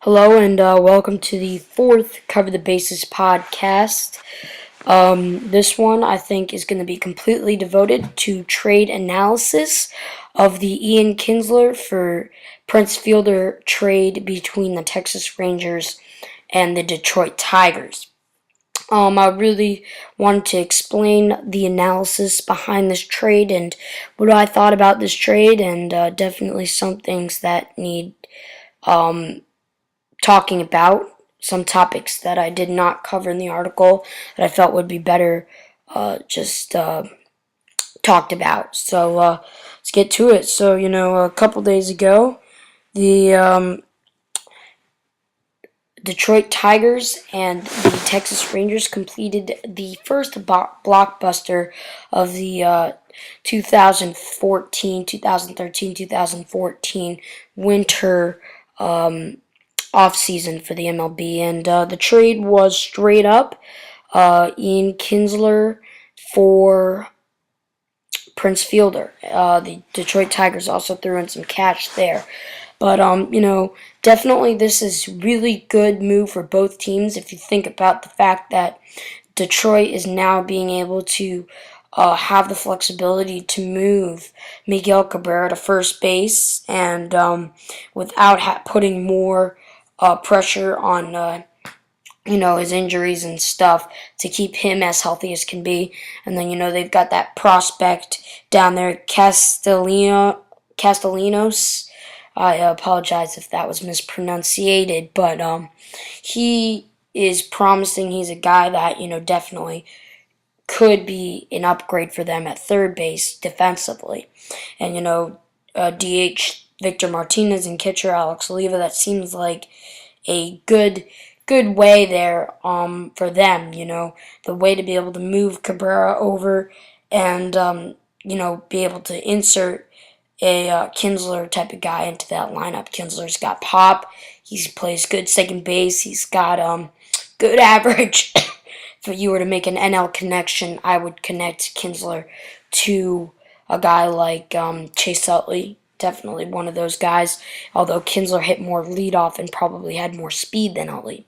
Hello and welcome to the fourth Cover the Bases podcast. This one I think is going to be completely devoted to trade analysis of the Ian Kinsler for Prince Fielder trade between the Texas Rangers and the Detroit Tigers. I really wanted to explain the analysis behind this trade and what I thought about this trade, and definitely some things that need talking about, some topics that I did not cover in the article that I felt would be better just talked about. So let's get to it. So, a couple days ago, the Detroit Tigers and the Texas Rangers completed the first blockbuster of the 2014, 2013, 2014 winter off season for the MLB, and the trade was straight up Ian Kinsler for Prince Fielder. The Detroit Tigers also threw in some cash there. But, definitely this is really good move for both teams if you think about the fact that Detroit is now being able to have the flexibility to move Miguel Cabrera to first base and without putting more pressure on his injuries and stuff to keep him as healthy as can be. And then they've got that prospect down there, Castellanos. I apologize if that was mispronunciated, but he is promising. He's a guy that definitely could be an upgrade for them at third base defensively. And DH Victor Martinez and catcher Alex Oliva, that seems like a good way there for them, the way to be able to move Cabrera over and be able to insert a Kinsler type of guy into that lineup. Kinsler's got pop. He plays good second base. He's got good average. If you were to make an NL connection, I would connect Kinsler to a guy like Chase Utley. Definitely one of those guys, although Kinsler hit more leadoff and probably had more speed than Utley.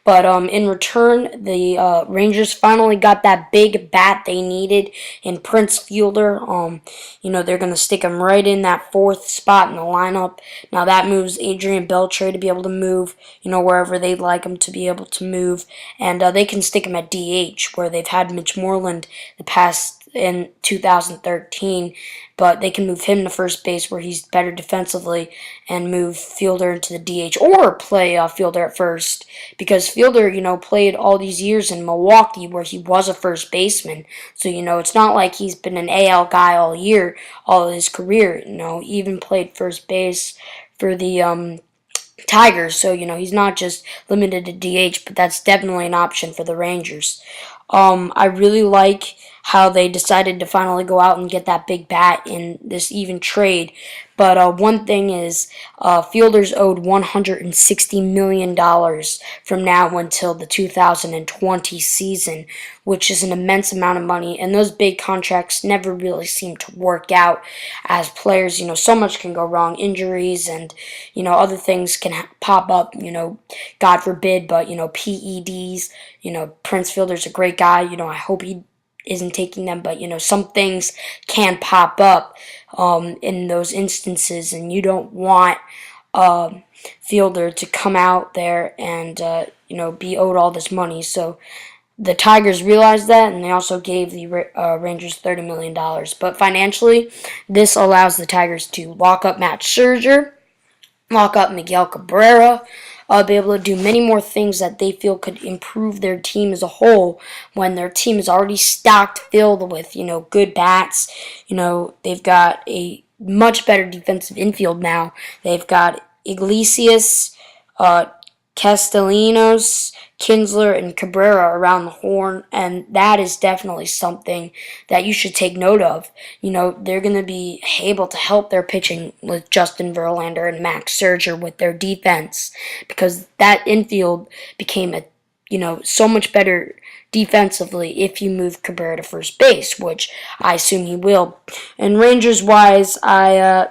But in return, the Rangers finally got that big bat they needed in Prince Fielder. They're going to stick him right in that fourth spot in the lineup. Now that moves Adrian Beltre to be able to move, wherever they'd like him to be able to move. And they can stick him at DH, where they've had Mitch Moreland the past in 2013, but they can move him to first base where he's better defensively and move Fielder into the DH or play Fielder at first, because Fielder, played all these years in Milwaukee where he was a first baseman. So, it's not like he's been an AL guy all year, all of his career. He even played first base for the Tigers, so he's not just limited to DH, but that's definitely an option for the Rangers. I really like how they decided to finally go out and get that big bat in this even trade. But one thing is, Fielders owed $160 million from now until the 2020 season, which is an immense amount of money. And those big contracts never really seem to work out as players. So much can go wrong. Injuries and, other things can pop up, God forbid. But, PEDs, Prince Fielder's a great guy. I hope he isn't taking them, but some things can pop up in those instances, and you don't want Fielder to come out there and be owed all this money. So the Tigers realized that, and they also gave the Rangers $30 million. But financially, this allows the Tigers to lock up Matt Scherzer, lock up Miguel Cabrera, be able to do many more things that they feel could improve their team as a whole when their team is already stocked, filled with, good bats. They've got a much better defensive infield now. They've got Iglesias, Castellanos, Kinsler, and Cabrera around the horn, and that is definitely something that you should take note of. They're going to be able to help their pitching with Justin Verlander and Max Scherzer with their defense, because that infield became so much better defensively if you move Cabrera to first base, which I assume he will. And Rangers-wise, I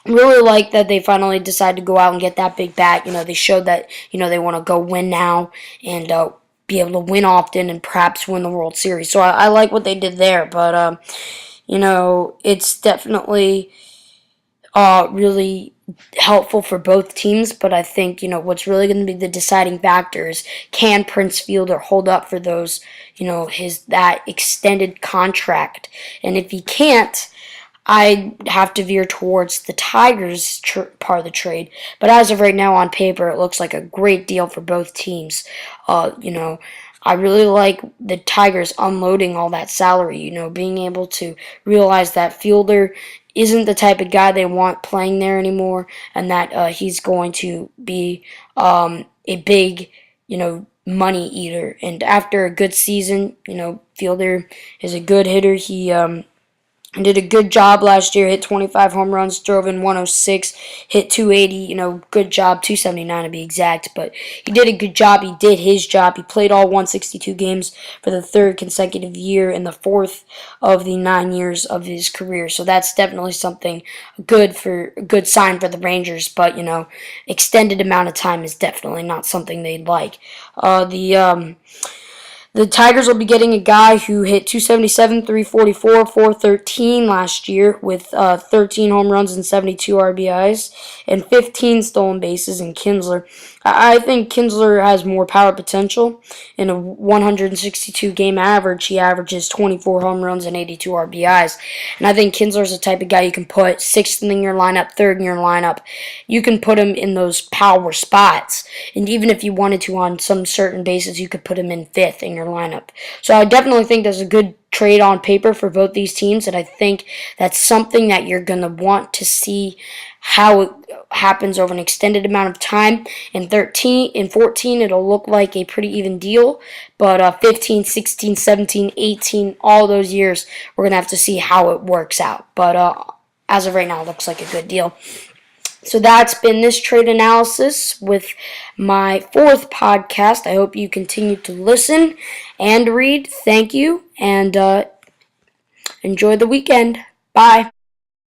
really like that they finally decided to go out and get that big bat. They showed that, they want to go win now and be able to win often and perhaps win the World Series. So I like what they did there. But, it's definitely really helpful for both teams, but I think, what's really going to be the deciding factor is, can Prince Fielder hold up for those, that extended contract? And if he can't, I have to veer towards the Tigers part of the trade. But as of right now, on paper, it looks like a great deal for both teams. I really like the Tigers unloading all that salary. Being able to realize that Fielder isn't the type of guy they want playing there anymore, and that he's going to be a big, money eater. And after a good season, Fielder is a good hitter. He did a good job last year, hit 25 home runs, drove in 106, hit 280, good job, 279 to be exact, but he did a good job. He did his job. He played all 162 games for the third consecutive year and the fourth of the 9 years of his career. So that's definitely something a good sign for the Rangers, but, extended amount of time is definitely not something they'd like. The Tigers will be getting a guy who hit 277, 344, 413 last year with 13 home runs and 72 RBIs and 15 stolen bases in Kinsler. I think Kinsler has more power potential. In a 162 game average, he averages 24 home runs and 82 RBIs. And I think Kinsler's the type of guy you can put sixth in your lineup, third in your lineup. You can put him in those power spots. And even if you wanted to on some certain bases, you could put him in fifth in your lineup. So I definitely think there's a good trade on paper for both these teams, and I think that's something that you're going to want to see how it happens over an extended amount of time. In 14, it'll look like a pretty even deal, but 15, 16, 17, 18, all those years, we're going to have to see how it works out. But as of right now, it looks like a good deal. So that's been this trade analysis with my fourth podcast. I hope you continue to listen and read. Thank you, and enjoy the weekend. Bye.